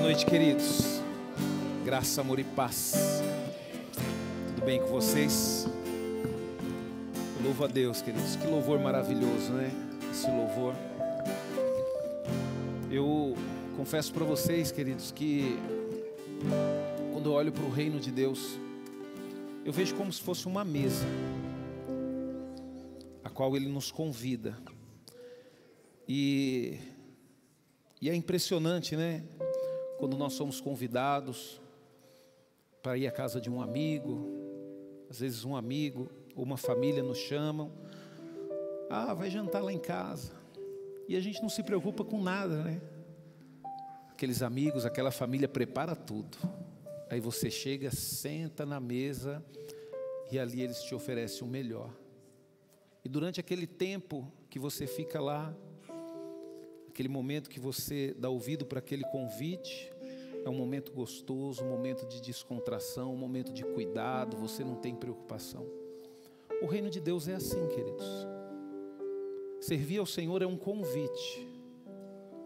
noite, queridos. Graça, amor e paz. Tudo bem com vocês? Eu louvo a Deus, queridos. Que louvor maravilhoso, né? Esse louvor. Eu confesso para vocês, queridos, que quando eu olho para o reino de Deus, eu vejo como se fosse uma mesa, a qual Ele nos convida. E é impressionante, né? Quando nós somos convidados para ir à casa de um amigo, às vezes um amigo ou uma família nos chamam, vai jantar lá em casa, e a gente não se preocupa com nada, né? Aqueles amigos, aquela família prepara tudo, aí você chega, senta na mesa, e ali eles te oferecem o melhor, e durante aquele tempo que você fica lá, aquele momento que você dá ouvido para aquele convite, é um momento gostoso, um momento de descontração, um momento de cuidado, você não tem preocupação. O reino de Deus é assim, queridos. Servir ao Senhor é um convite,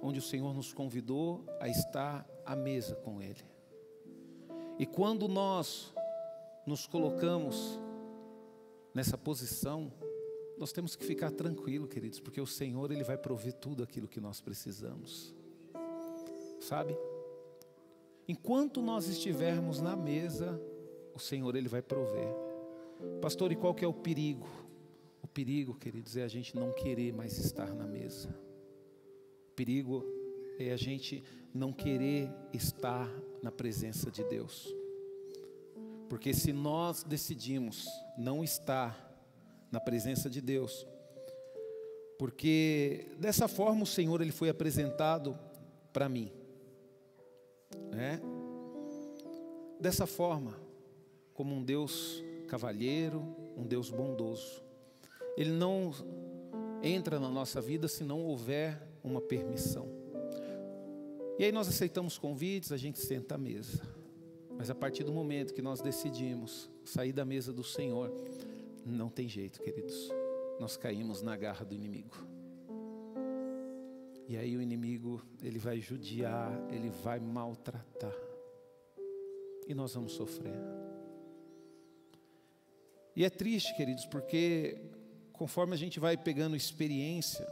onde o Senhor nos convidou a estar à mesa com Ele. E quando nós nos colocamos nessa posição, nós temos que ficar tranquilo, queridos, porque o Senhor, Ele vai prover tudo aquilo que nós precisamos, sabe? Enquanto nós estivermos na mesa, o Senhor, Ele vai prover. Pastor, e qual que é o perigo? O perigo, queridos, é a gente não querer mais estar na mesa. O perigo é a gente não querer estar na presença de Deus. Porque se nós decidimos não estar na presença de Deus, porque dessa forma o Senhor, Ele foi apresentado para mim, né? Dessa forma, como um Deus cavalheiro, um Deus bondoso. Ele não entra na nossa vida se não houver uma permissão. E aí nós aceitamos convites, a gente senta à mesa, mas a partir do momento que nós decidimos sair da mesa do Senhor, não tem jeito, queridos, nós caímos na garra do inimigo. E aí o inimigo, ele vai judiar, ele vai maltratar, e nós vamos sofrer. E é triste, queridos, porque conforme a gente vai pegando experiência,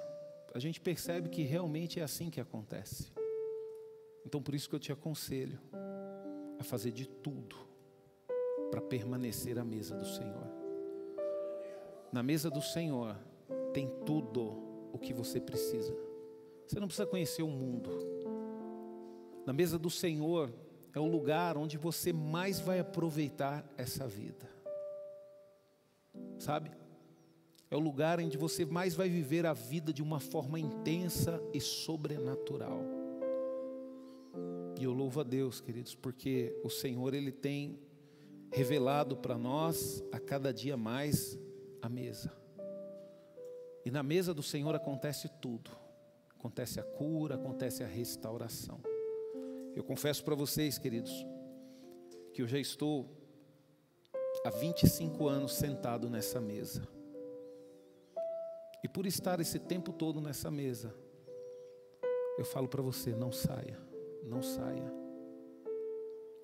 a gente percebe que realmente é assim que acontece. Então por isso que eu te aconselho a fazer de tudo para permanecer à mesa do Senhor. Na mesa do Senhor tem tudo o que você precisa. Você não precisa conhecer o mundo. Na mesa do Senhor é o lugar onde você mais vai aproveitar essa vida. Sabe? É o lugar onde você mais vai viver a vida de uma forma intensa e sobrenatural. E eu louvo a Deus, queridos, porque o Senhor, Ele tem revelado para nós a cada dia mais a mesa. E na mesa do Senhor acontece tudo. Acontece a cura, acontece a restauração. Eu confesso para vocês, queridos, que eu já estou há 25 anos sentado nessa mesa. E por estar esse tempo todo nessa mesa, eu falo para você, não saia, não saia.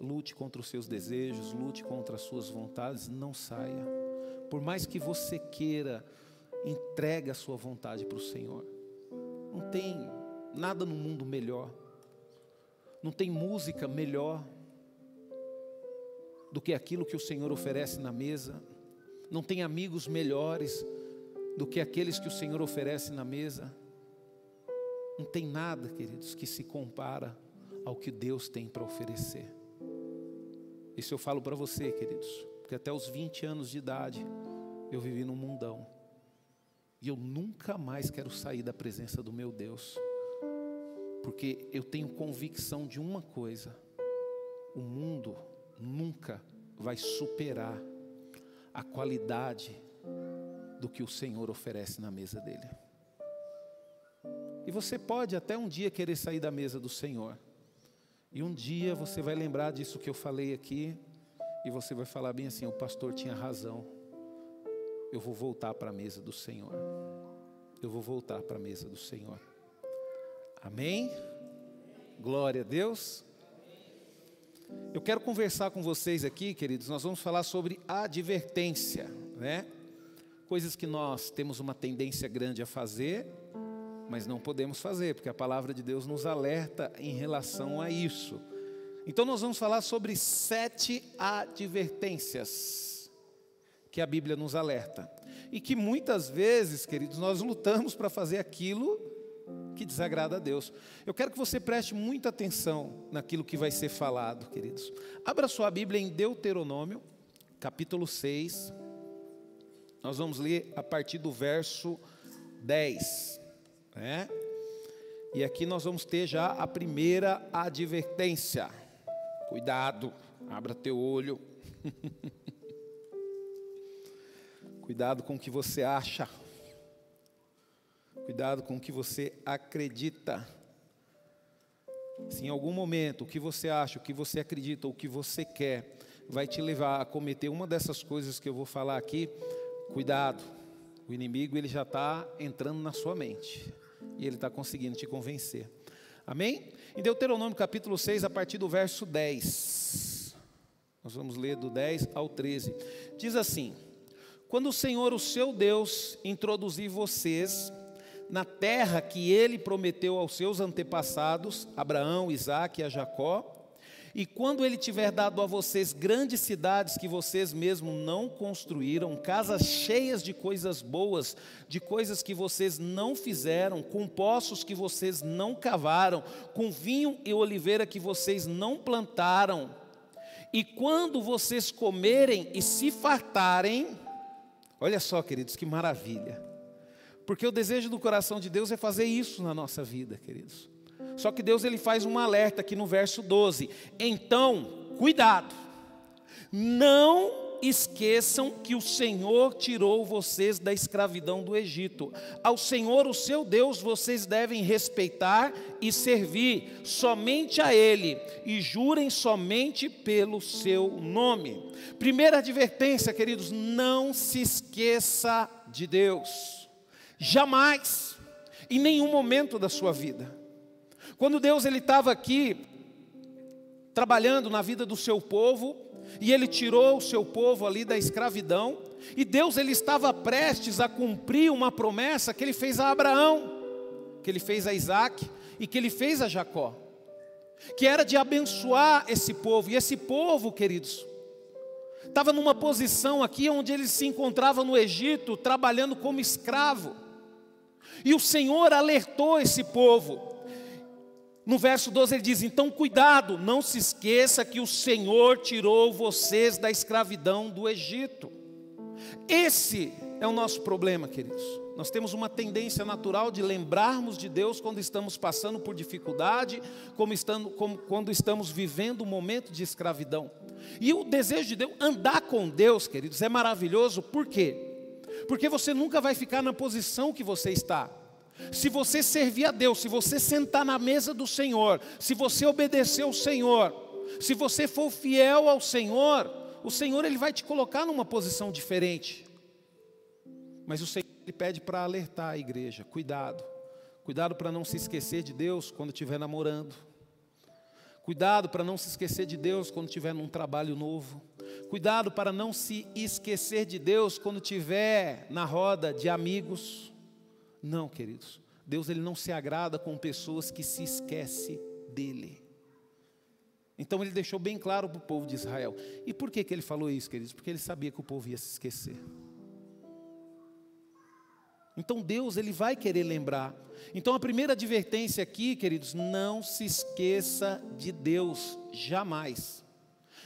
Lute contra os seus desejos, lute contra as suas vontades, não saia. Por mais que você queira, entregue a sua vontade para o Senhor. Não tem nada no mundo melhor. Não tem música melhor do que aquilo que o Senhor oferece na mesa. Não tem amigos melhores do que aqueles que o Senhor oferece na mesa. Não tem nada, queridos, que se compara ao que Deus tem para oferecer. Isso eu falo para você, queridos, porque até os 20 anos de idade eu vivi num mundão. E eu nunca mais quero sair da presença do meu Deus. Porque eu tenho convicção de uma coisa: o mundo nunca vai superar a qualidade do que o Senhor oferece na mesa dele. E você pode até um dia querer sair da mesa do Senhor. E um dia você vai lembrar disso que eu falei aqui, e você vai falar bem assim: o pastor tinha razão. Eu vou voltar para a mesa do Senhor. Eu vou voltar para a mesa do Senhor. Amém? Glória a Deus. Eu quero conversar com vocês aqui, queridos, nós vamos falar sobre advertência, né? Coisas que nós temos uma tendência grande a fazer, mas não podemos fazer, porque a palavra de Deus nos alerta em relação a isso. Então nós vamos falar sobre 7 advertências que a Bíblia nos alerta. E que muitas vezes, queridos, nós lutamos para fazer aquilo que desagrada a Deus. Eu quero que você preste muita atenção naquilo que vai ser falado, queridos. Abra sua Bíblia em Deuteronômio, capítulo 6. Nós vamos ler a partir do verso 10. Né? E aqui nós vamos ter já a primeira advertência. Cuidado, abra teu olho. Cuidado com o que você acha. Cuidado com o que você acredita. Se em algum momento o que você acha, o que você acredita, o que você quer, vai te levar a cometer uma dessas coisas que eu vou falar aqui, cuidado. O inimigo ele já está entrando na sua mente. E ele está conseguindo te convencer. Amém? Em Deuteronômio capítulo 6, a partir do verso 10. Nós vamos ler do 10 ao 13. Diz assim: quando o Senhor, o seu Deus, introduzir vocês na terra que Ele prometeu aos seus antepassados, Abraão, Isaque e a Jacó, e quando Ele tiver dado a vocês grandes cidades que vocês mesmos não construíram, casas cheias de coisas boas, de coisas que vocês não fizeram, com poços que vocês não cavaram, com vinho e oliveira que vocês não plantaram, e quando vocês comerem e se fartarem, olha só, queridos, que maravilha, porque o desejo do coração de Deus é fazer isso na nossa vida, queridos. Só que Deus ele faz um alerta aqui no verso 12. Então, cuidado, não esqueçam que o Senhor tirou vocês da escravidão do Egito. Ao Senhor, o seu Deus, vocês devem respeitar e servir somente a Ele, e jurem somente pelo seu nome. Primeira advertência, queridos, não se esqueça de Deus. Jamais, em nenhum momento da sua vida. Quando Deus ele estava aqui trabalhando na vida do seu povo, e Ele tirou o seu povo ali da escravidão, e Deus ele estava prestes a cumprir uma promessa que Ele fez a Abraão, que Ele fez a Isaque e que Ele fez a Jacó, que era de abençoar esse povo. E esse povo, queridos, estava numa posição aqui onde ele se encontrava no Egito, trabalhando como escravo, e o Senhor alertou esse povo. No verso 12 ele diz: então cuidado, não se esqueça que o Senhor tirou vocês da escravidão do Egito. Esse é o nosso problema, queridos. Nós temos uma tendência natural de lembrarmos de Deus quando estamos passando por dificuldade, quando estamos vivendo um momento de escravidão. E o desejo de Deus, andar com Deus, queridos, é maravilhoso. Por quê? Porque você nunca vai ficar na posição que você está. Se você servir a Deus, se você sentar na mesa do Senhor, se você obedecer ao Senhor, se você for fiel ao Senhor, o Senhor ele vai te colocar numa posição diferente. Mas o Senhor ele pede para alertar a igreja: cuidado, cuidado para não se esquecer de Deus quando estiver namorando. Cuidado para não se esquecer de Deus quando estiver num trabalho novo. Cuidado para não se esquecer de Deus quando estiver na roda de amigos. Não, queridos, Deus ele não se agrada com pessoas que se esquecem dEle. Então ele deixou bem claro para o povo de Israel. E por que ele falou isso, queridos? Porque ele sabia que o povo ia se esquecer. Então Deus ele vai querer lembrar. Então a primeira advertência aqui, queridos, não se esqueça de Deus, jamais.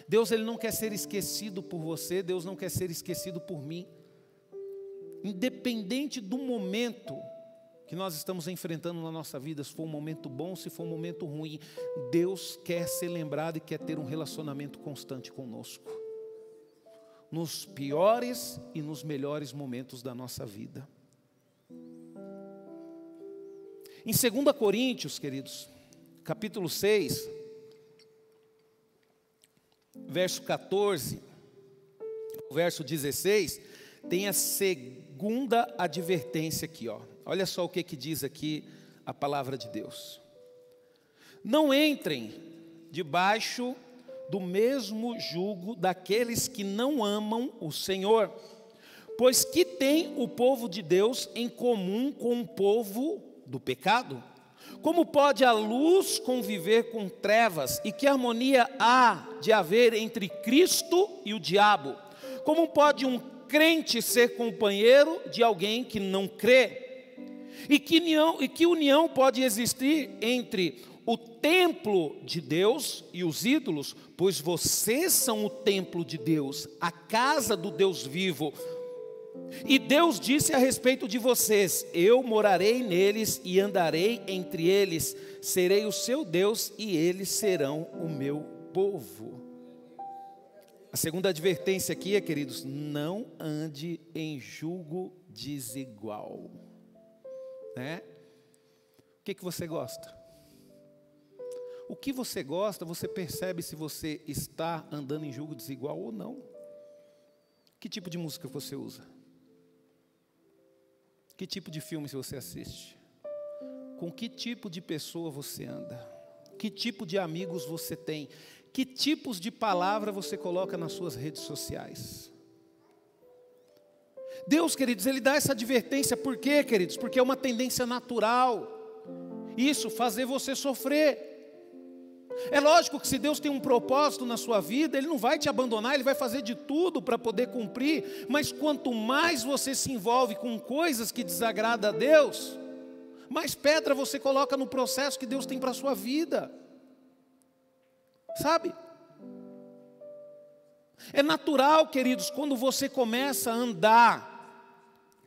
Deus ele não quer ser esquecido por você, Deus não quer ser esquecido por mim. Independente do momento que nós estamos enfrentando na nossa vida, se for um momento bom, se for um momento ruim, Deus quer ser lembrado e quer ter um relacionamento constante conosco, nos piores e nos melhores momentos da nossa vida. Em 2 Coríntios, queridos, capítulo 6, verso 14, verso 16, tem a segunda advertência aqui, ó. Olha só o que diz aqui a palavra de Deus. Não entrem debaixo do mesmo jugo daqueles que não amam o Senhor. Pois que tem o povo de Deus em comum com o povo do pecado? Como pode a luz conviver com trevas? E que harmonia há de haver entre Cristo e o diabo? Como pode um crente ser companheiro de alguém que não crê? E que união pode existir entre o templo de Deus e os ídolos? Pois vocês são o templo de Deus, a casa do Deus vivo. E Deus disse a respeito de vocês: eu morarei neles e andarei entre eles, serei o seu Deus e eles serão o meu povo. A segunda advertência aqui, queridos, não ande em jugo desigual. Né? O que você gosta? O que você gosta, você percebe se você está andando em jugo desigual ou não. Que tipo de música você usa? Que tipo de filme você assiste? Com que tipo de pessoa você anda? Que tipo de amigos você tem? Que tipos de palavra você coloca nas suas redes sociais? Deus, queridos, Ele dá essa advertência. Por quê, queridos? Porque é uma tendência natural. Isso, fazer você sofrer. É lógico que se Deus tem um propósito na sua vida, Ele não vai te abandonar, Ele vai fazer de tudo para poder cumprir. Mas quanto mais você se envolve com coisas que desagradam a Deus, mais pedra você coloca no processo que Deus tem para a sua vida. Sabe? É natural, queridos, quando você começa a andar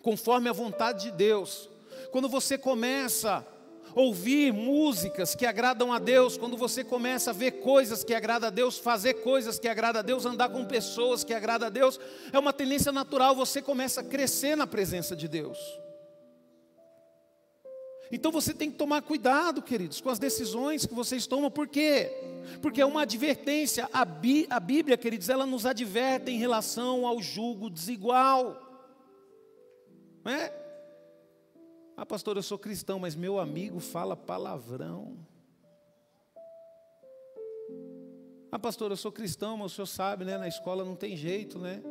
conforme a vontade de Deus, quando você começa ouvir músicas que agradam a Deus, quando você começa a ver coisas que agradam a Deus, fazer coisas que agradam a Deus, andar com pessoas que agradam a Deus, é uma tendência natural, você começa a crescer na presença de Deus. Então você tem que tomar cuidado, queridos, com as decisões que vocês tomam. Por quê? Porque é uma advertência. A Bíblia, queridos, ela nos adverte em relação ao jugo desigual. Não é? Ah, pastor, eu sou cristão, mas meu amigo fala palavrão. Ah, pastor, eu sou cristão, mas o senhor sabe, né? Na escola não tem jeito, né?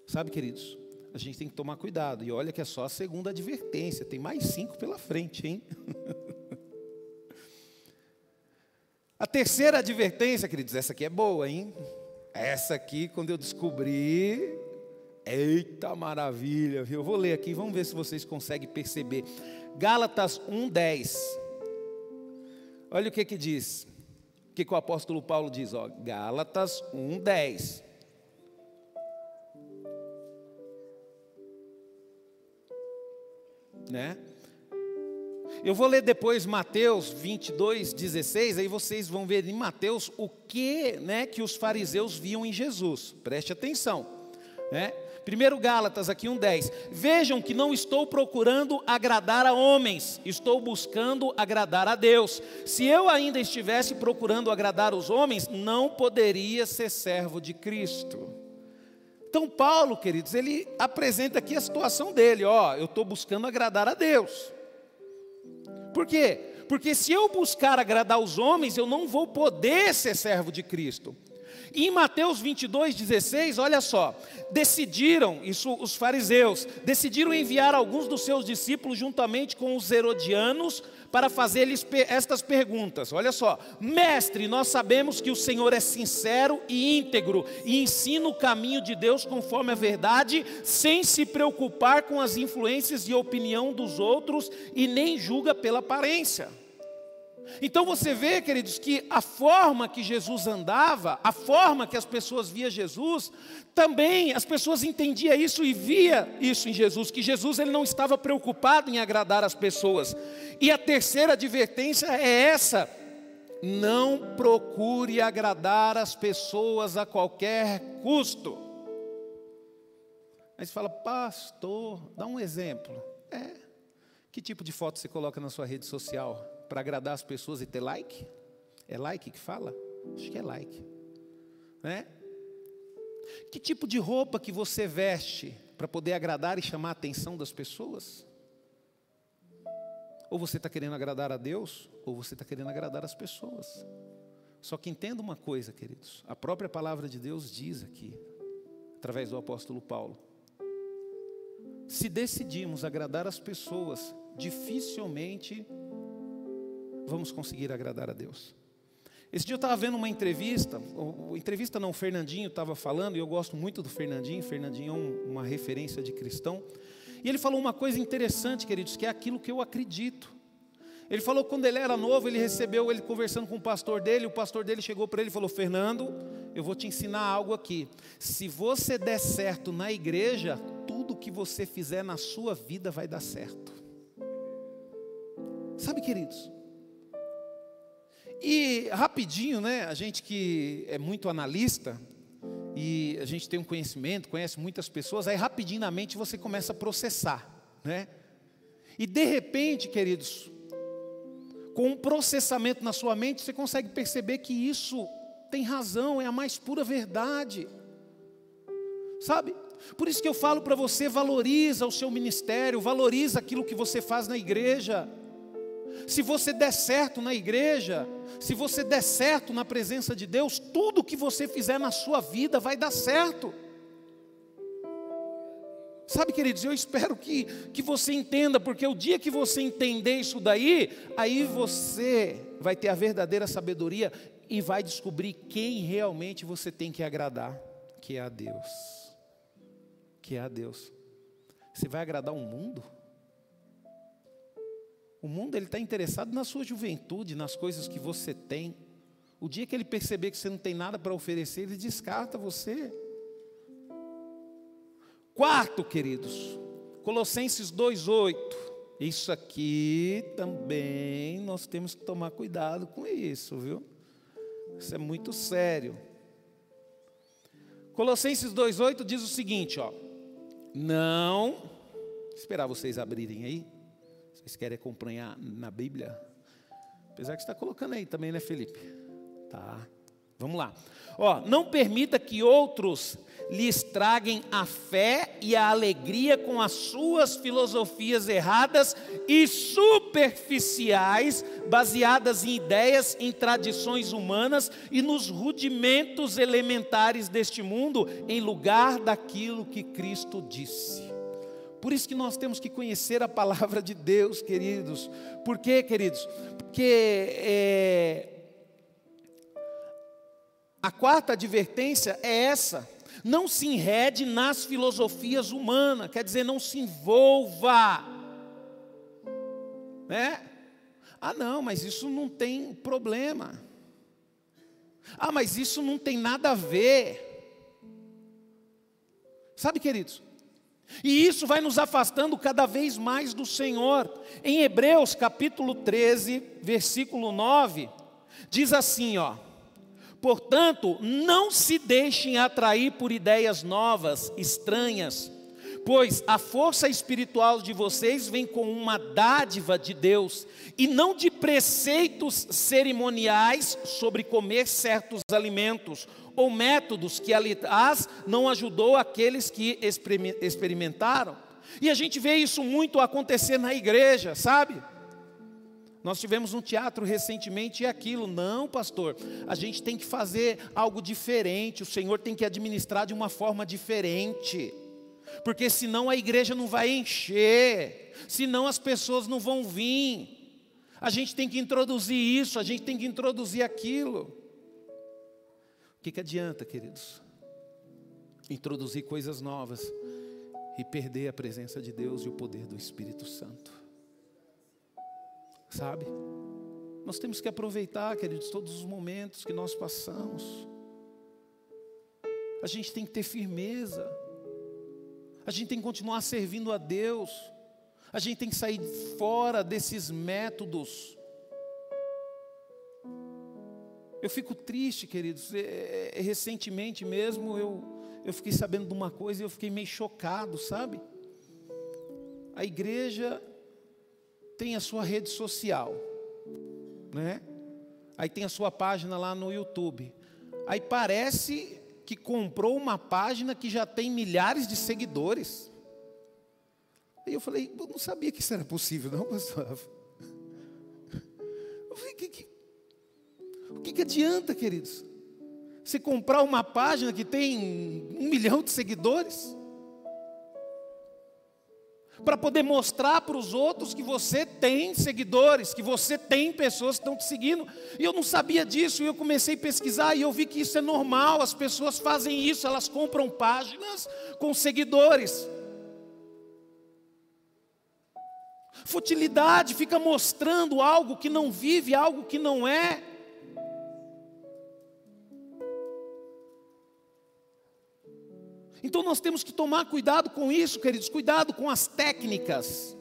Sabe, queridos, a gente tem que tomar cuidado. E olha que é só a segunda advertência. Tem mais 5 pela frente, hein? A terceira advertência, queridos, essa aqui é boa, hein? Essa aqui, quando eu descobri... Eita maravilha, viu? Eu vou ler aqui, vamos ver se vocês conseguem perceber. Gálatas 1:10. Olha o que diz. O que o apóstolo Paulo diz, ó? Gálatas 1:10. Né? Eu vou ler depois Mateus 22:16, aí vocês vão ver em Mateus o que, né, que os fariseus viam em Jesus. Preste atenção, né? Primeiro Gálatas aqui 1:10. Vejam que não estou procurando agradar a homens, estou buscando agradar a Deus. Se eu ainda estivesse procurando agradar os homens, não poderia ser servo de Cristo. Então Paulo, queridos, ele apresenta aqui a situação dele. Ó, eu estou buscando agradar a Deus. Por quê? Porque se eu buscar agradar os homens, eu não vou poder ser servo de Cristo. E em Mateus 22:16, olha só, os fariseus, decidiram enviar alguns dos seus discípulos juntamente com os herodianos para fazer-lhes estas perguntas. Olha só: mestre, nós sabemos que o Senhor é sincero e íntegro e ensina o caminho de Deus conforme a verdade, sem se preocupar com as influências e opinião dos outros e nem julga pela aparência. Então você vê, queridos, que a forma que Jesus andava, a forma que as pessoas via Jesus, também as pessoas entendiam isso e via isso em Jesus, que Jesus ele não estava preocupado em agradar as pessoas. E a terceira advertência é essa: não procure agradar as pessoas a qualquer custo. Aí você fala: pastor, dá um exemplo. Que tipo de foto você coloca na sua rede social? Para agradar as pessoas e ter like? É like que fala? Acho que é like, né? Que tipo de roupa que você veste para poder agradar e chamar a atenção das pessoas? Ou você está querendo agradar a Deus, ou você está querendo agradar as pessoas. Só que entenda uma coisa, queridos, a própria palavra de Deus diz aqui, através do apóstolo Paulo, se decidimos agradar as pessoas, dificilmente vamos conseguir agradar a Deus. Esse dia eu estava vendo uma entrevista, o Fernandinho estava falando, e eu gosto muito do Fernandinho é uma referência de cristão, e ele falou uma coisa interessante, queridos, que é aquilo que eu acredito. Ele falou que quando ele era novo, ele conversando com o pastor dele chegou para ele e falou: Fernando, eu vou te ensinar algo aqui. Se você der certo na igreja, tudo que você fizer na sua vida vai dar certo. Sabe, queridos? E rapidinho, né? A gente que é muito analista, e a gente tem um conhecimento, conhece muitas pessoas, aí rapidinho na mente você começa a processar, né? E de repente, queridos, com um processamento na sua mente, você consegue perceber que isso tem razão, é a mais pura verdade. Sabe? Por isso que eu falo para você, valoriza o seu ministério, valoriza aquilo que você faz na igreja. Se você der certo na igreja, se você der certo na presença de Deus, tudo que você fizer na sua vida vai dar certo. Sabe, queridos, eu espero que você entenda, porque o dia que você entender isso daí, aí você vai ter a verdadeira sabedoria e vai descobrir quem realmente você tem que agradar, que é a Deus. Que é a Deus. Você vai agradar o mundo? O mundo ele está interessado na sua juventude, nas coisas que você tem. O dia que ele perceber que você não tem nada para oferecer, ele descarta você. Quarto, queridos, Colossenses 2:8. Isso aqui também nós temos que tomar cuidado com isso, viu? Isso é muito sério. Colossenses 2:8 diz o seguinte, ó. Não, vou esperar vocês abrirem aí. Vocês querem acompanhar na Bíblia? Apesar que você está colocando aí também, né, Felipe? Tá, vamos lá. Ó, não permita que outros lhe estraguem a fé e a alegria com as suas filosofias erradas e superficiais, baseadas em ideias, em tradições humanas e nos rudimentos elementares deste mundo, em lugar daquilo que Cristo disse. Por isso que nós temos que conhecer a palavra de Deus, queridos. Por quê, queridos? Porque a quarta advertência é essa: não se enrede nas filosofias humanas, quer dizer, não se envolva, né? Ah, não, mas isso não tem problema. Ah, mas isso não tem nada a ver. Sabe, queridos? E isso vai nos afastando cada vez mais do Senhor. Em Hebreus capítulo 13, versículo 9, diz assim, ó: portanto, não se deixem atrair por ideias novas, estranhas, pois a força espiritual de vocês vem com uma dádiva de Deus, e não de preceitos cerimoniais sobre comer certos alimentos, ou métodos que, aliás, não ajudou aqueles que experimentaram. E a gente vê isso muito acontecer na igreja, sabe? Nós tivemos um teatro recentemente e aquilo, não, pastor, a gente tem que fazer algo diferente, o Senhor tem que administrar de uma forma diferente, porque senão a igreja não vai encher, senão as pessoas não vão vir, a gente tem que introduzir isso, a gente tem que introduzir aquilo. O que adianta, queridos? Introduzir coisas novas e perder a presença de Deus e o poder do Espírito Santo. Sabe? Nós temos que aproveitar, queridos, todos os momentos que nós passamos. A gente tem que ter firmeza. A gente tem que continuar servindo a Deus. A gente tem que sair fora desses métodos. Eu fico triste, queridos. Recentemente mesmo eu fiquei sabendo de uma coisa e eu fiquei meio chocado, sabe? A igreja tem a sua rede social, né? Aí tem a sua página lá no YouTube. Aí parece que comprou uma página que já tem milhares de seguidores. Aí eu falei, eu não sabia que isso era possível, não, pastor. Eu falei, que adianta, queridos? Você comprar uma página que tem 1 milhão de seguidores? Para poder mostrar para os outros que você tem seguidores, que você tem pessoas que estão te seguindo. E eu não sabia disso, e eu comecei a pesquisar, e eu vi que isso é normal, as pessoas fazem isso, elas compram páginas com seguidores. Futilidade, fica mostrando algo que não vive, algo que não é. Então nós temos que tomar cuidado com isso, queridos, cuidado com as técnicas,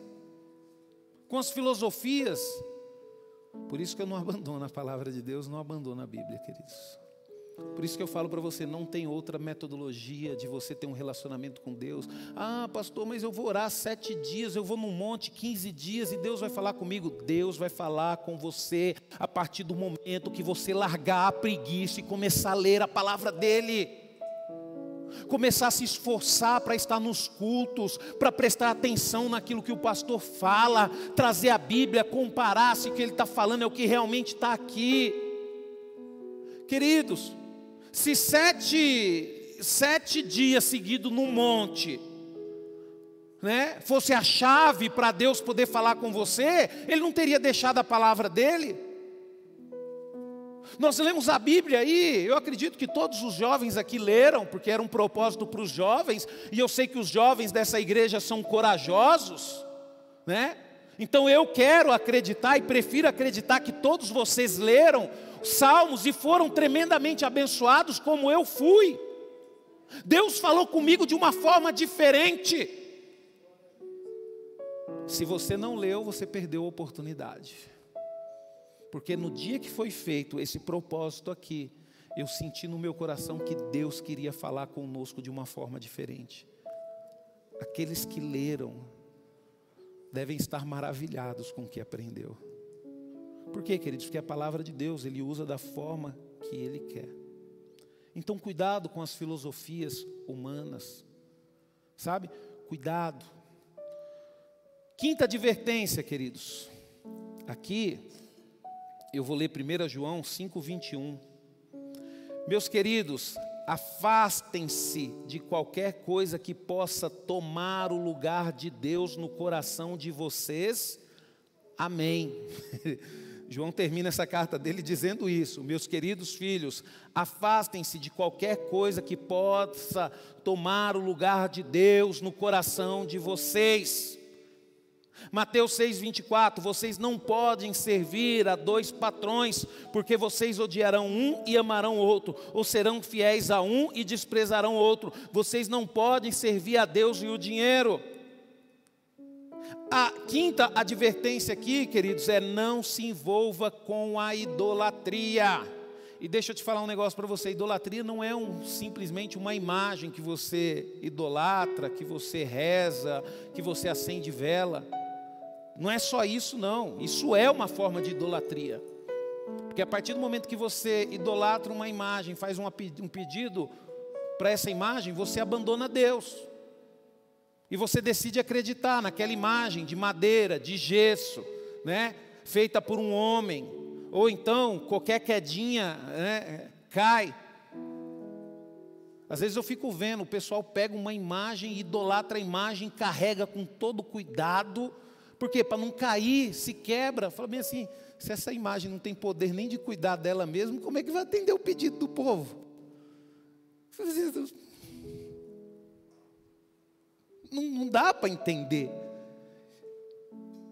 com as filosofias. Por isso que eu não abandono a palavra de Deus, não abandono a Bíblia, queridos. Por isso que eu falo para você, não tem outra metodologia de você ter um relacionamento com Deus. Ah, pastor, mas eu vou orar 7 dias, eu vou num monte 15 dias e Deus vai falar comigo. Deus vai falar com você a partir do momento que você largar a preguiça e começar a ler a palavra dEle. Começar a se esforçar para estar nos cultos, para prestar atenção naquilo que o pastor fala, trazer a Bíblia, comparar se o que ele está falando é o que realmente está aqui. Queridos, se 7 dias seguidos num monte, né, fosse a chave para Deus poder falar com você, Ele não teria deixado a palavra dEle? Nós lemos a Bíblia aí, eu acredito que todos os jovens aqui leram, porque era um propósito para os jovens, e eu sei que os jovens dessa igreja são corajosos, né? Então eu quero acreditar e prefiro acreditar que todos vocês leram Salmos e foram tremendamente abençoados como eu fui. Deus falou comigo de uma forma diferente. Se você não leu, você perdeu a oportunidade. Porque no dia que foi feito esse propósito aqui, eu senti no meu coração que Deus queria falar conosco de uma forma diferente. Aqueles que leram devem estar maravilhados com o que aprendeu. Por quê, queridos? Porque a palavra de Deus, Ele usa da forma que Ele quer. Então cuidado com as filosofias humanas, sabe? Cuidado. Quinta advertência, queridos. Aqui eu vou ler 1 João 5:21. Meus queridos, afastem-se de qualquer coisa que possa tomar o lugar de Deus no coração de vocês. Amém. João termina essa carta dele dizendo isso. Meus queridos filhos, afastem-se de qualquer coisa que possa tomar o lugar de Deus no coração de vocês. Mateus 6:24, vocês não podem servir a 2 patrões, porque vocês odiarão um e amarão o outro, ou serão fiéis a um e desprezarão o outro. Vocês não podem servir a Deus e o dinheiro. A quinta advertência aqui, queridos, é não se envolva com a idolatria. E deixa eu te falar um negócio para você, idolatria não é simplesmente uma imagem que você idolatra, que você reza, que você acende vela. Não é só isso não, isso é uma forma de idolatria. Porque a partir do momento que você idolatra uma imagem, faz um pedido para essa imagem, você abandona Deus. E você decide acreditar naquela imagem de madeira, de gesso, né, feita por um homem. Ou então, qualquer quedinha, né, cai. Às vezes eu fico vendo, o pessoal pega uma imagem, idolatra a imagem, carrega com todo cuidado. Por quê? Para não cair, se quebra. Fala bem assim, se essa imagem não tem poder nem de cuidar dela mesmo, como é que vai atender o pedido do povo? Não dá para entender.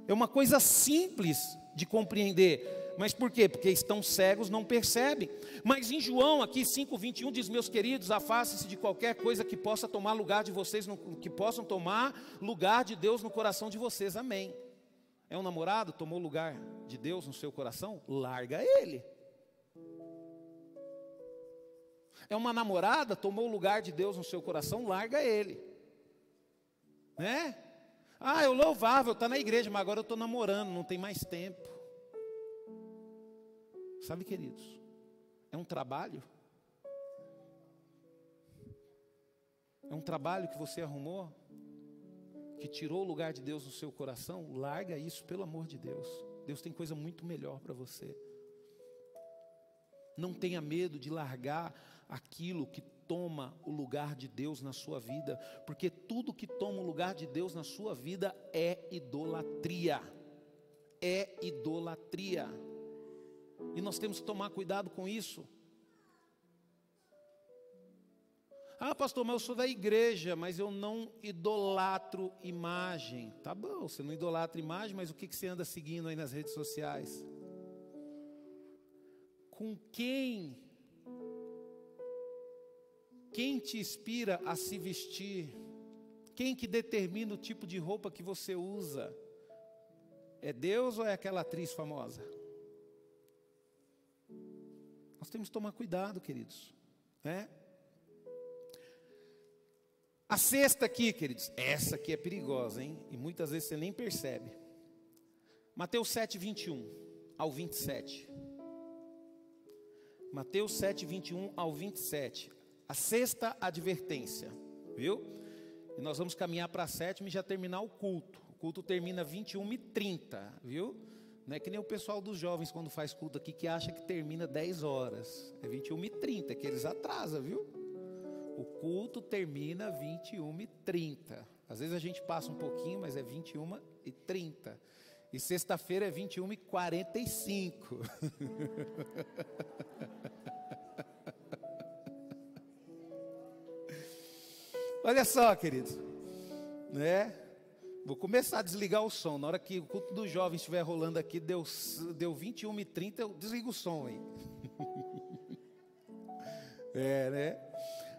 É uma coisa simples de compreender. Mas por quê? Porque estão cegos, não percebem. Mas em João aqui 5:21 diz, meus queridos, afastem-se de qualquer coisa que possa tomar lugar de vocês, que possam tomar lugar de Deus no coração de vocês. Amém. É um namorado, tomou lugar de Deus no seu coração? Larga ele. É uma namorada, tomou o lugar de Deus no seu coração? Larga ele. Né? Ah, eu louvável, está na igreja, mas agora eu estou namorando, não tem mais tempo. Sabe, queridos, é um trabalho. É um trabalho que você arrumou, que tirou o lugar de Deus no seu coração. Larga isso, pelo amor de Deus. Deus tem coisa muito melhor para você. Não tenha medo de largar aquilo que toma o lugar de Deus na sua vida, porque tudo que toma o lugar de Deus na sua vida é idolatria. É idolatria. E nós temos que tomar cuidado com isso. Ah, pastor, mas eu sou da igreja, mas eu não idolatro imagem. Tá bom, você não idolatra imagem, mas o que você anda seguindo aí nas redes sociais? Com quem te inspira a se vestir? Quem que determina o tipo de roupa que você usa? É Deus ou é aquela atriz famosa? Nós temos que tomar cuidado, queridos, né? A sexta aqui, queridos, essa aqui é perigosa, hein? E muitas vezes você nem percebe. Mateus 7, 21 ao 27. Mateus 7, 21 ao 27. A sexta advertência, viu? E nós vamos caminhar para a sétima e já terminar o culto. O culto termina 21h30, viu? Não é que nem o pessoal dos jovens quando faz culto aqui que acha que termina 10 horas. É 21h30, que eles atrasam, viu? O culto termina 21h30. Às vezes a gente passa um pouquinho, mas é 21h30. E sexta-feira é 21h45. Olha só, queridos, né? Vou começar a desligar o som. Na hora que o culto dos jovens estiver rolando aqui, deu 21h30, eu desligo o som aí. Né?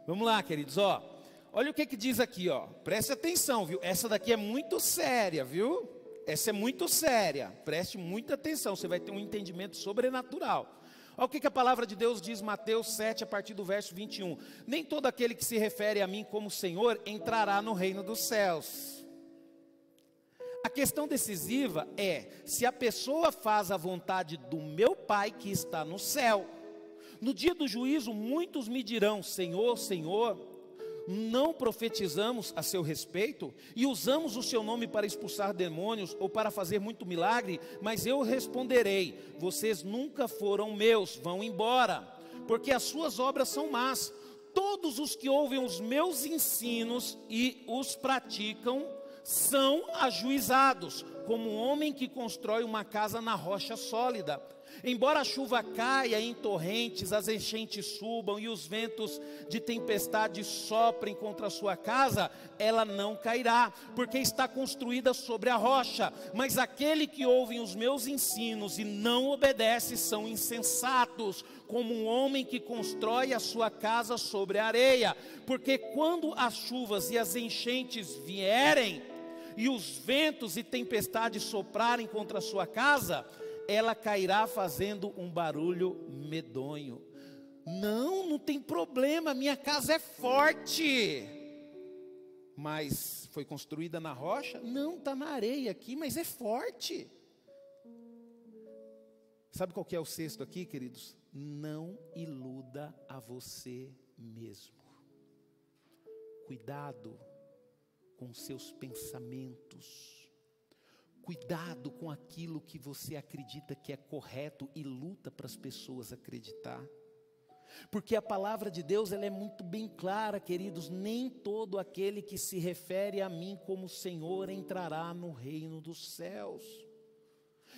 Vamos lá, queridos, ó. Olha o que diz aqui, ó. Preste atenção, viu? Essa daqui é muito séria, viu? Essa é muito séria. Preste muita atenção, você vai ter um entendimento sobrenatural. Olha o que a palavra de Deus diz, Mateus 7, a partir do verso 21. Nem todo aquele que se refere a mim como Senhor entrará no reino dos céus. A questão decisiva é se a pessoa faz a vontade do meu Pai que está no céu. No dia do juízo, muitos me dirão, Senhor, Senhor, não profetizamos a seu respeito e usamos o seu nome para expulsar demônios ou para fazer muito milagre, mas eu responderei, vocês nunca foram meus, vão embora, porque as suas obras são más. Todos os que ouvem os meus ensinos e os praticam são ajuizados, como um homem que constrói uma casa na rocha sólida. Embora a chuva caia em torrentes, as enchentes subam e os ventos de tempestade soprem contra a sua casa, ela não cairá, porque está construída sobre a rocha. Mas aquele que ouve os meus ensinos e não obedece são insensatos, como um homem que constrói a sua casa sobre a areia. Porque quando as chuvas e as enchentes vierem, e os ventos e tempestades soprarem contra a sua casa, ela cairá fazendo um barulho medonho. Não tem problema, minha casa é forte. Mas foi construída na rocha? Não, está na areia aqui, mas é forte. Sabe qual que é o sexto aqui, queridos? Não iluda a você mesmo. Cuidado com seus pensamentos. Cuidado com aquilo que você acredita que é correto e luta para as pessoas acreditar. Porque a palavra de Deus ela é muito bem clara, queridos. Nem todo aquele que se refere a mim como Senhor entrará no reino dos céus.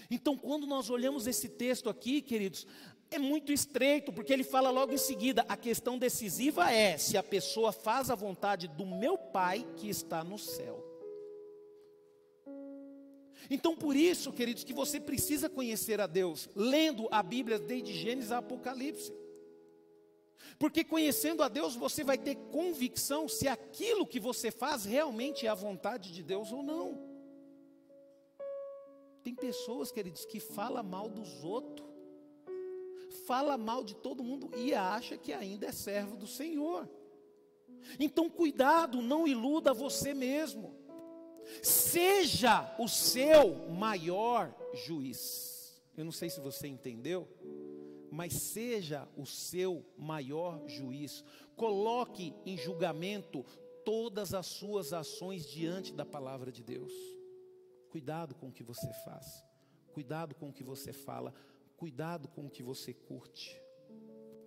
Então, quando nós olhamos esse texto aqui, queridos, é muito estreito, porque ele fala logo em seguida, a questão decisiva é se a pessoa faz a vontade do meu Pai que está no céu. Então por isso, queridos, que você precisa conhecer a Deus, lendo a Bíblia desde Gênesis a Apocalipse. Porque conhecendo a Deus, você vai ter convicção se aquilo que você faz realmente é a vontade de Deus ou não. Tem pessoas, queridos, que falam mal dos outros, fala mal de todo mundo e acha que ainda é servo do Senhor. Então cuidado, não iluda você mesmo. Seja o seu maior juiz. Eu não sei se você entendeu, mas seja o seu maior juiz. Coloque em julgamento todas as suas ações diante da palavra de Deus. Cuidado com o que você faz. Cuidado com o que você fala. Cuidado com o que você curte.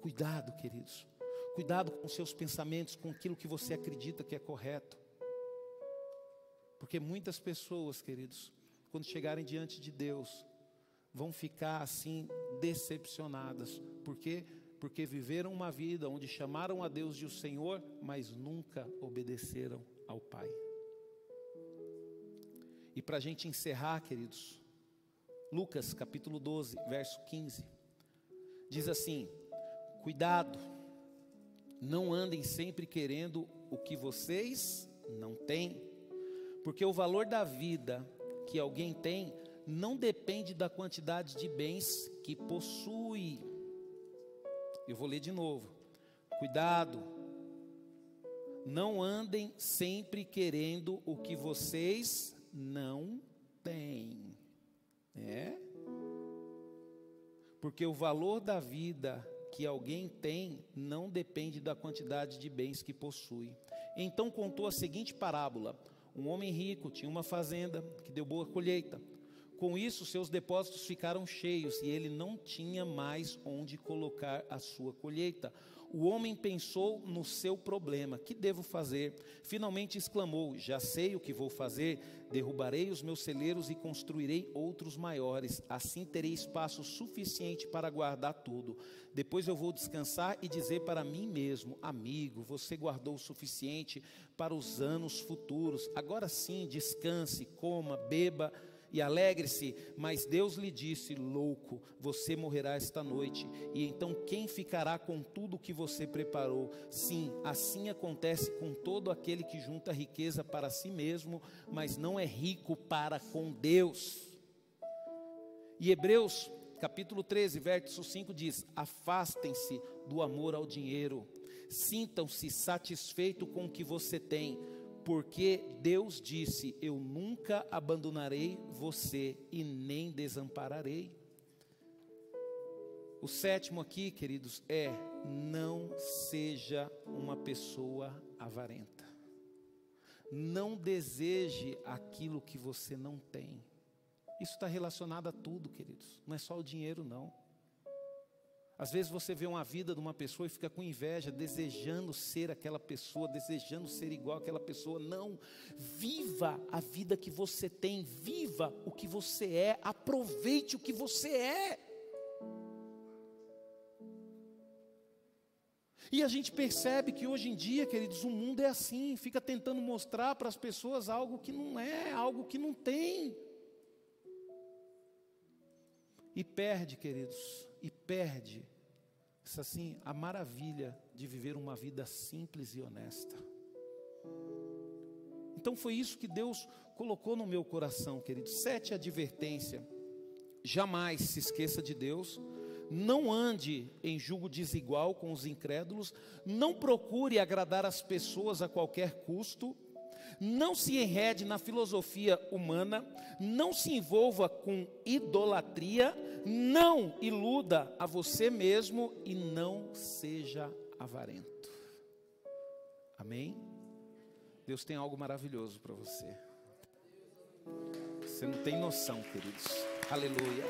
Cuidado, queridos. Cuidado com os seus pensamentos, com aquilo que você acredita que é correto. Porque muitas pessoas, queridos, quando chegarem diante de Deus, vão ficar assim decepcionadas. Por quê? Porque viveram uma vida onde chamaram a Deus de o Senhor, mas nunca obedeceram ao Pai. E para a gente encerrar, queridos, Lucas capítulo 12, verso 15, diz assim: cuidado, não andem sempre querendo o que vocês não têm, porque o valor da vida que alguém tem não depende da quantidade de bens que possui. Eu vou ler de novo. Cuidado, não andem sempre querendo o que vocês não têm. Porque o valor da vida que alguém tem não depende da quantidade de bens que possui. Então contou a seguinte parábola: um homem rico tinha uma fazenda que deu boa colheita. Com isso, seus depósitos ficaram cheios e ele não tinha mais onde colocar a sua colheita. O homem pensou no seu problema: que devo fazer? Finalmente exclamou: já sei o que vou fazer. Derrubarei os meus celeiros e construirei outros maiores. Assim terei espaço suficiente para guardar tudo. Depois eu vou descansar e dizer para mim mesmo: amigo, você guardou o suficiente para os anos futuros. Agora sim, descanse, coma, beba e alegre-se. Mas Deus lhe disse: louco, você morrerá esta noite, e então quem ficará com tudo que você preparou? Sim, assim acontece com todo aquele que junta riqueza para si mesmo, mas não é rico para com Deus. E Hebreus capítulo 13, verso 5 diz: afastem-se do amor ao dinheiro, sintam-se satisfeitos com o que você tem, porque Deus disse: eu nunca abandonarei você e nem desampararei. O sétimo aqui, queridos, é: não seja uma pessoa avarenta. Não deseje aquilo que você não tem. Isso está relacionado a tudo, queridos. Não é só o dinheiro, não. Às vezes você vê uma vida de uma pessoa e fica com inveja, desejando ser aquela pessoa, desejando ser igual àquela pessoa. Não, viva a vida que você tem, viva o que você é, aproveite o que você é. E a gente percebe que hoje em dia, queridos, o mundo é assim, fica tentando mostrar para as pessoas algo que não é, algo que não tem. E perde, queridos, e perde assim, a maravilha de viver uma vida simples e honesta. Então foi isso que Deus colocou no meu coração, queridos. 7 advertências: jamais se esqueça de Deus, não ande em julgo desigual com os incrédulos, não procure agradar as pessoas a qualquer custo, não se enrede na filosofia humana, não se envolva com idolatria, não iluda a você mesmo e não seja avarento. Amém? Deus tem algo maravilhoso para você. Você não tem noção, queridos. Aleluia.